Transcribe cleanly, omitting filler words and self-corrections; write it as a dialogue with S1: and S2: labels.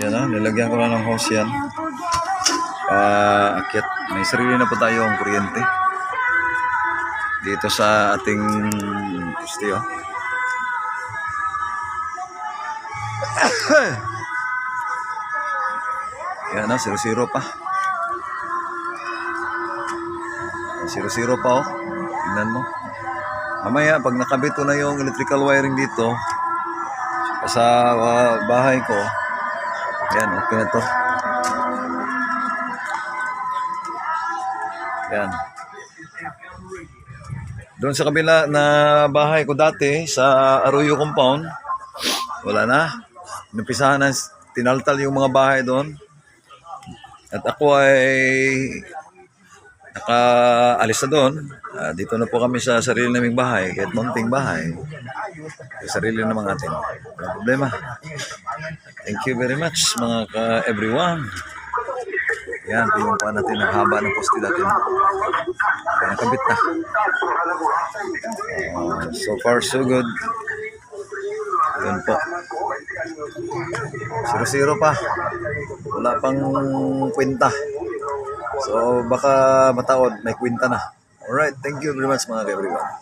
S1: Yan na, nilagyan ko na ng hose yan. Akyat. May sarili na po tayong kuryente dito sa ating poste, oh. Yan na, 0-0 pa. 0-0 pa, oh. Tingnan mo. Mamaya, pag nakabit ko na yung electrical wiring dito sa bahay ko, yan, okay na to. Yan. Doon sa kabila na bahay ko dati, sa Arroyo Compound, wala na. Numpisahan na, tinaltal yung mga bahay doon. At ako ay nakaalis na doon. Dito na po kami sa sarili naming bahay, kahit munting bahay. Sa sarili naman natin. Walang problema. Thank you very much mga ka-everyone. Yan, pinumpuan natin ang haba ng poste natin. Kaya nakabit na. So far so good. Yun po. 0-0 pa. Wala pang kwenta. So baka mataod, may kwenta na. Alright, thank you very much mga ka-everyone.